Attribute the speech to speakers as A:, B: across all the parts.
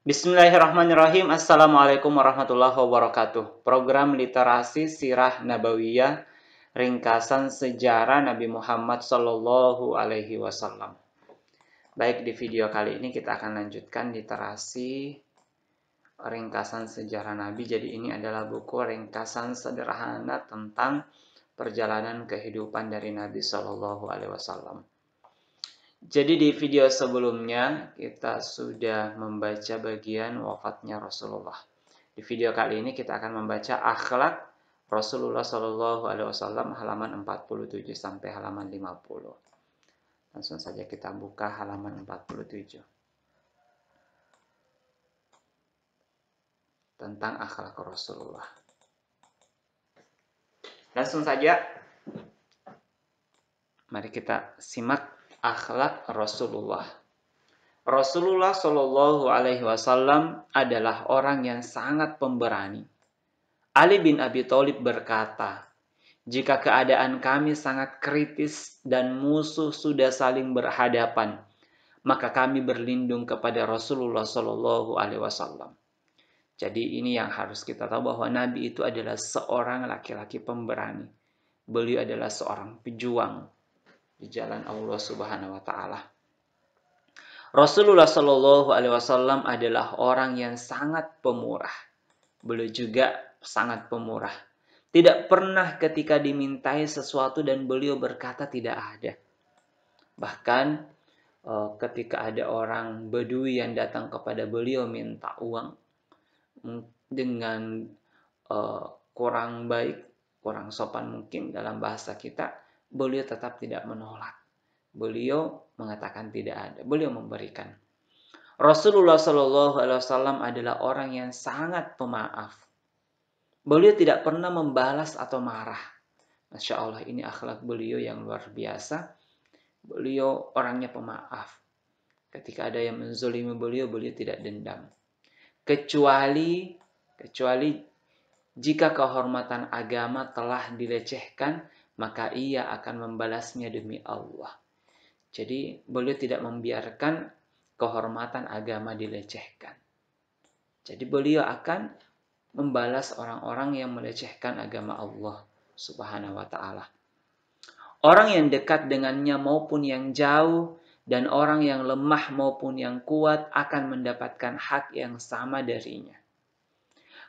A: Bismillahirrahmanirrahim. Assalamualaikum warahmatullahi wabarakatuh. Program Literasi Sirah Nabawiyah, ringkasan sejarah Nabi Muhammad Sallallahu Alaihi Wasallam. Baik, di video kali ini kita akan lanjutkan literasi ringkasan sejarah Nabi. Jadi ini adalah buku ringkasan sederhana tentang perjalanan kehidupan dari Nabi Sallallahu Alaihi Wasallam. Jadi di video sebelumnya kita sudah membaca bagian wafatnya Rasulullah. Di video kali ini kita akan membaca akhlak Rasulullah Shallallahu Alaihi Wasallam halaman 47 sampai halaman 50. Langsung saja kita buka halaman 47. Tentang akhlak Rasulullah. Langsung saja. Mari kita simak akhlak Rasulullah. Rasulullah Shallallahu Alaihi Wasallam adalah orang yang sangat pemberani. Ali bin Abi Thalib berkata, "Jika keadaan kami sangat kritis dan musuh sudah saling berhadapan, maka kami berlindung kepada Rasulullah Shallallahu Alaihi Wasallam." Jadi ini yang harus kita tahu, bahwa Nabi itu adalah seorang laki-laki pemberani. Beliau adalah seorang pejuang di jalan Allah Subhanahu wa taala. Rasulullah Shallallahu alaihi wasallam adalah orang yang sangat pemurah. Beliau juga sangat pemurah. Tidak pernah ketika dimintai sesuatu dan beliau berkata tidak ada. Bahkan ketika ada orang Badui yang datang kepada beliau minta uang dengan kurang baik, kurang sopan mungkin dalam bahasa kita, beliau tetap tidak menolak. Beliau mengatakan tidak ada. Beliau memberikan. Rasulullah Shallallahu Alaihi Wasallam adalah orang yang sangat pemaaf. Beliau tidak pernah membalas atau marah. Masya Allah, ini akhlak beliau yang luar biasa. Beliau orangnya pemaaf. Ketika ada yang menzolimi beliau, beliau tidak dendam. Kecuali jika kehormatan agama telah dilecehkan, maka ia akan membalasnya demi Allah. Jadi beliau tidak membiarkan kehormatan agama dilecehkan. Jadi beliau akan membalas orang-orang yang melecehkan agama Allah Subhanahu wa taala. Orang yang dekat dengannya maupun yang jauh, dan orang yang lemah maupun yang kuat akan mendapatkan hak yang sama darinya.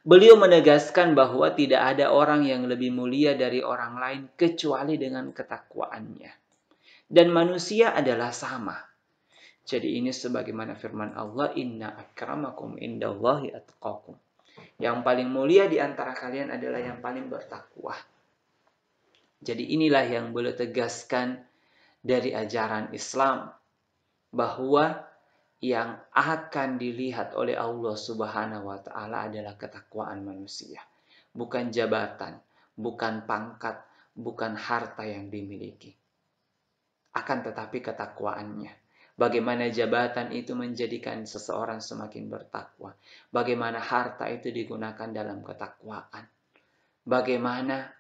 A: Beliau menegaskan bahwa tidak ada orang yang lebih mulia dari orang lain kecuali dengan ketakwaannya. Dan manusia adalah sama. Jadi ini sebagaimana firman Allah, "Inna akramakum indallahi atqakum." Yang paling mulia di antara kalian adalah yang paling bertakwa. Jadi inilah yang beliau tegaskan dari ajaran Islam, bahwa yang akan dilihat oleh Allah Subhanahu wa taala adalah ketakwaan manusia, bukan jabatan, bukan pangkat, bukan harta yang dimiliki. Akan tetapi ketakwaannya. Bagaimana jabatan itu menjadikan seseorang semakin bertakwa. Bagaimana harta itu digunakan dalam ketakwaan. Bagaimana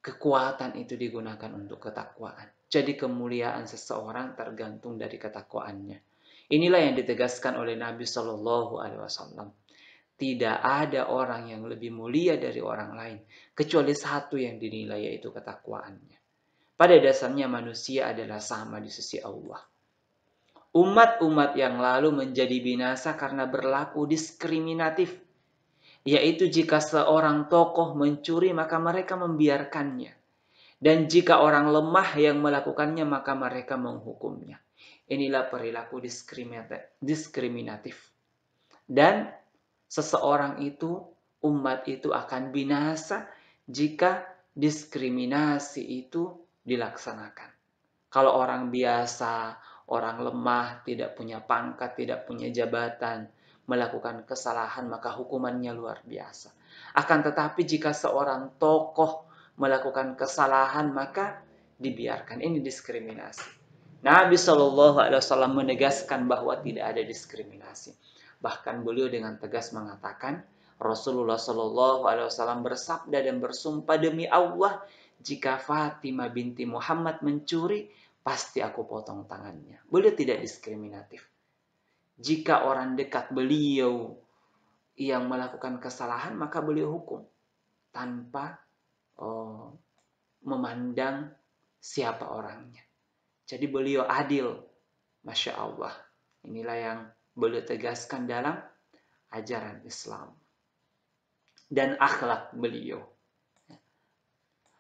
A: kekuatan itu digunakan untuk ketakwaan. Jadi kemuliaan seseorang tergantung dari ketakwaannya. Inilah yang ditegaskan oleh Nabi Shallallahu Alaihi Wasallam. Tidak ada orang yang lebih mulia dari orang lain, kecuali satu yang dinilai, yaitu ketakwaannya. Pada dasarnya manusia adalah sama di sisi Allah. Umat-umat yang lalu menjadi binasa karena berlaku diskriminatif. Yaitu jika seorang tokoh mencuri, maka mereka membiarkannya. Dan jika orang lemah yang melakukannya, maka mereka menghukumnya. Inilah perilaku diskriminatif. Dan seseorang itu, umat itu akan binasa jika diskriminasi itu dilaksanakan. Kalau orang biasa, orang lemah, tidak punya pangkat, tidak punya jabatan, melakukan kesalahan, maka hukumannya luar biasa. Akan tetapi jika seorang tokoh melakukan kesalahan, maka dibiarkan. Ini diskriminasi. Nabi Shallallahu Alaihi Wasallam menegaskan bahwa tidak ada diskriminasi. Bahkan beliau dengan tegas mengatakan, Rasulullah Shallallahu Alaihi Wasallam bersabda dan bersumpah, demi Allah, jika Fatimah binti Muhammad mencuri, pasti aku potong tangannya. Beliau tidak diskriminatif. Jika orang dekat beliau yang melakukan kesalahan, maka beliau hukum tanpa memandang siapa orangnya. Jadi beliau adil, Masya Allah. Inilah yang beliau tegaskan dalam ajaran Islam dan akhlak beliau.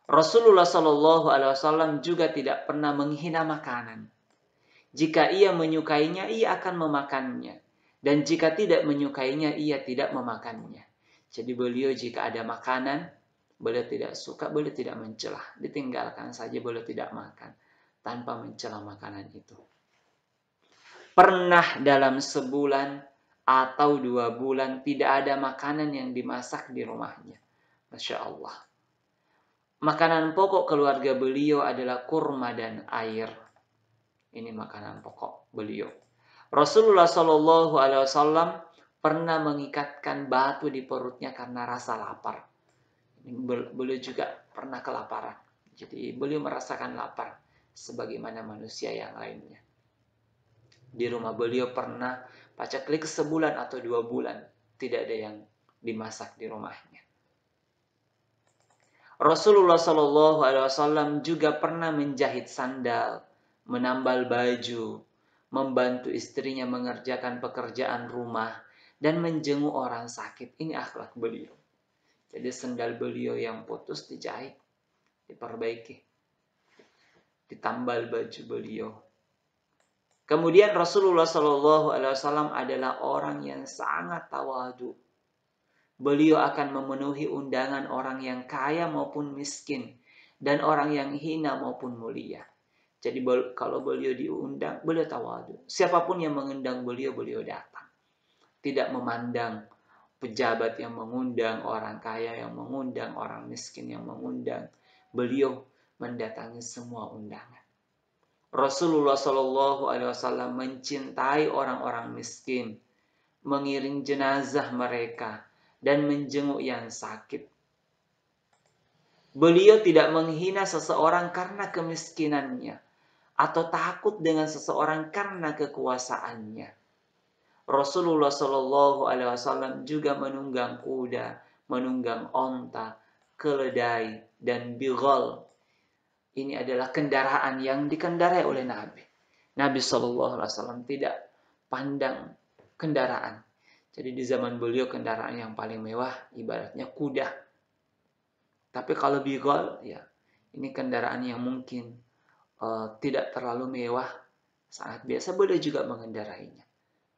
A: Rasulullah Shallallahu Alaihi Wasallam juga tidak pernah menghina makanan. Jika ia menyukainya, ia akan memakannya. Dan jika tidak menyukainya, ia tidak memakannya. Jadi beliau jika ada makanan, beliau tidak suka, beliau tidak mencela. Ditinggalkan saja, beliau tidak makan. Tanpa mencela makanan itu. Pernah dalam sebulan atau 2 bulan tidak ada makanan yang dimasak di rumahnya. Masya Allah. Makanan pokok keluarga beliau adalah kurma dan air. Ini makanan pokok beliau. Rasulullah Shallallahu Alaihi Wasallam pernah mengikatkan batu di perutnya karena rasa lapar. Beliau juga pernah kelaparan. Jadi beliau merasakan lapar sebagaimana manusia yang lainnya. Di rumah beliau pernah pacaklik sebulan atau 2 bulan tidak ada yang dimasak di rumahnya. Rasulullah Shallallahu Alaihi Wasallam juga pernah menjahit sandal, menambal baju, membantu istrinya mengerjakan pekerjaan rumah, dan menjenguk orang sakit. Ini akhlak beliau. Jadi sandal beliau yang putus dijahit, diperbaiki, ditambal baju beliau. Kemudian Rasulullah Shallallahu Alaihi Wasallam adalah orang yang sangat tawadu. Beliau akan memenuhi undangan orang yang kaya maupun miskin, dan orang yang hina maupun mulia. Jadi kalau beliau diundang, beliau tawadu. Siapapun yang mengundang beliau, beliau datang. Tidak memandang pejabat yang mengundang, orang kaya yang mengundang, orang miskin yang mengundang. Beliau mendatangi semua undangan. Rasulullah Shallallahu Alaihi Wasallam mencintai orang-orang miskin, mengiring jenazah mereka, dan menjenguk yang sakit. Beliau tidak menghina seseorang karena kemiskinannya, atau takut dengan seseorang karena kekuasaannya. Rasulullah Shallallahu Alaihi Wasallam juga menunggang kuda, menunggang onta, keledai, dan bighal. Ini adalah kendaraan yang dikendarai oleh Nabi. Nabi Shallallahu Alaihi Wasallam tidak pandang kendaraan. Jadi di zaman beliau kendaraan yang paling mewah ibaratnya kuda. Tapi kalau bighal, ya ini kendaraan yang mungkin tidak terlalu mewah, sangat biasa, beliau juga mengendarainya.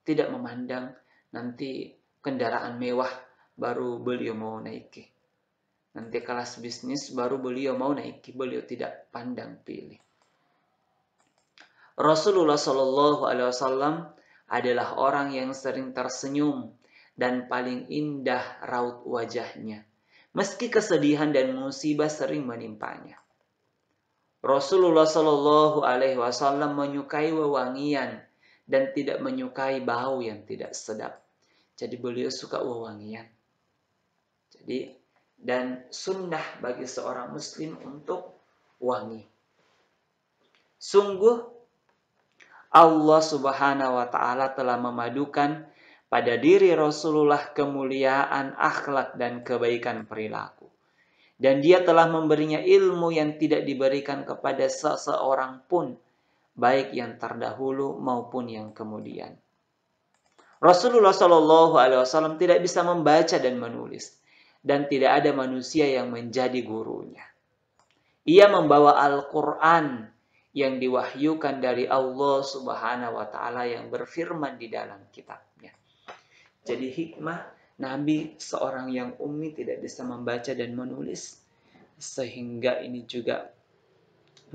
A: Tidak memandang nanti kendaraan mewah baru beliau mau naiki. Nanti kelas bisnis baru beliau mau naiki, beliau tidak pandang pilih. Rasulullah Shallallahu Alaihi Wasallam adalah orang yang sering tersenyum dan paling indah raut wajahnya, meski kesedihan dan musibah sering menimpanya. Rasulullah Shallallahu Alaihi Wasallam menyukai wewangian dan tidak menyukai bau yang tidak sedap. Jadi beliau suka wewangian. Jadi dan sunnah bagi seorang muslim untuk wangi. Sungguh Allah Subhanahu wa Ta'ala telah memadukan pada diri Rasulullah kemuliaan akhlak dan kebaikan perilaku. Dan dia telah memberinya ilmu yang tidak diberikan kepada seseorang pun, baik yang terdahulu maupun yang kemudian. Rasulullah Shallallahu Alaihi Wasallam tidak bisa membaca dan menulis, dan tidak ada manusia yang menjadi gurunya. Ia membawa Al-Quran yang diwahyukan dari Allah Subhanahu wa Ta'ala yang berfirman di dalam kitabnya. Jadi hikmah Nabi seorang yang ummi, tidak bisa membaca dan menulis, sehingga ini juga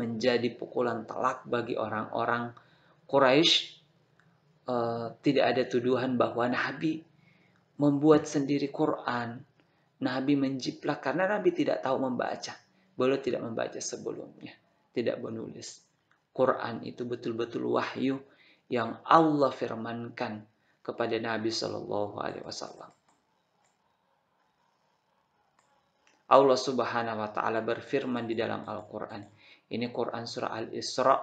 A: menjadi pukulan telak bagi orang-orang Quraisy. Tidak ada tuduhan bahwa Nabi membuat sendiri Quran, Nabi menjiplak, karena Nabi tidak tahu membaca. Beliau tidak membaca sebelumnya, tidak menulis. Quran itu betul-betul wahyu yang Allah firmankan kepada Nabi Shallallahu Alaihi Wasallam. Allah Subhanahu Wa Taala berfirman di dalam Al-Quran. Ini Quran surah Al-Isra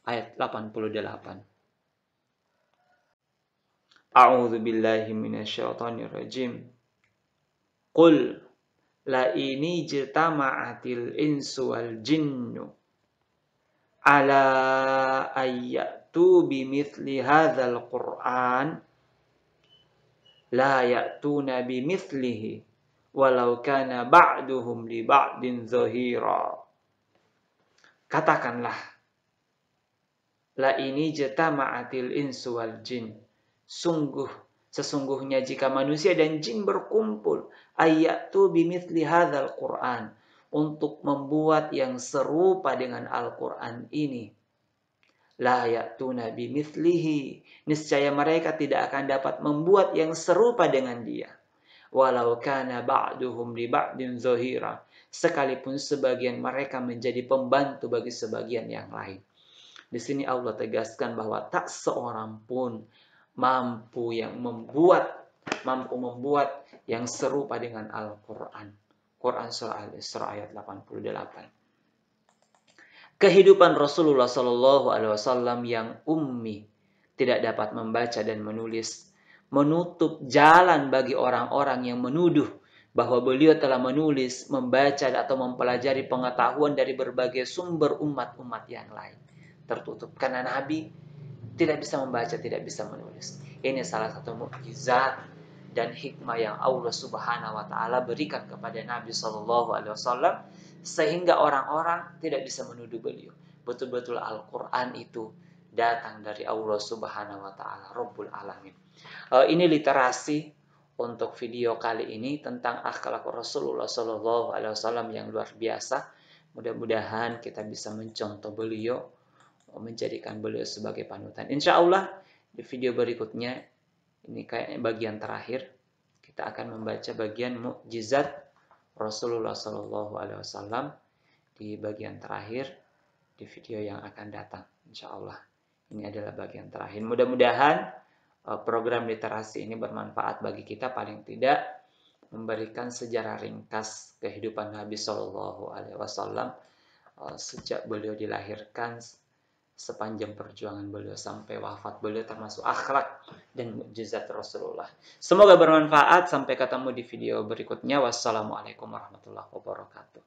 A: ayat 88. A'udzu billahi minasyaitonir rajim. Qul la ini jitama'atil insu wal jinnu ala ayyatu bimithli hadzal Qur'an la ya'tuna bimithlihi walau kana ba'duhum li ba'din zahira. Katakanlah, la ini jitama'atil insu wal jin. Sesungguhnya jika manusia dan jin berkumpul, ayatu bimithli hadzal Qur'an, untuk membuat yang serupa dengan Al-Qur'an ini, la ya'tuna bimithlihi, niscaya mereka tidak akan dapat membuat yang serupa dengan dia. Walau kana ba'duhum li ba'din zahira, sekalipun sebagian mereka menjadi pembantu bagi sebagian yang lain. Di sini Allah tegaskan bahwa tak seorang pun mampu membuat yang serupa dengan Al-Quran. Quran surah Al-Isra ayat 88. Kehidupan Rasulullah Shallallahu Alaihi Wasallam yang ummi, tidak dapat membaca dan menulis, menutup jalan bagi orang-orang yang menuduh bahwa beliau telah menulis, membaca atau mempelajari pengetahuan dari berbagai sumber umat-umat yang lain. Tertutup karena Nabi tidak bisa membaca, tidak bisa menulis. Ini salah satu mukjizat dan hikmah yang Allah Subhanahu wa taala berikan kepada Nabi sallallahu alaihi wasallam sehingga orang-orang tidak bisa menuduh beliau. Betul-betul Al-Qur'an itu datang dari Allah Subhanahu wa taala, Rabbul Alamin. Ini literasi untuk video kali ini tentang akhlak Rasulullah sallallahu alaihi wasallam yang luar biasa. Mudah-mudahan kita bisa mencontoh beliau, menjadikan beliau sebagai panutan. Insya Allah di video berikutnya, ini kayak bagian terakhir, kita akan membaca bagian mukjizat Rasulullah Shallallahu Alaihi Wasallam di bagian terakhir di video yang akan datang. Insya Allah ini adalah bagian terakhir. Mudah-mudahan program literasi ini bermanfaat bagi kita, paling tidak memberikan sejarah ringkas kehidupan Nabi Shallallahu Alaihi Wasallam sejak beliau dilahirkan, sepanjang perjuangan beliau sampai wafat beliau, termasuk akhlak dan mukjizat Rasulullah. Semoga bermanfaat. Sampai ketemu di video berikutnya. Wassalamualaikum warahmatullahi wabarakatuh.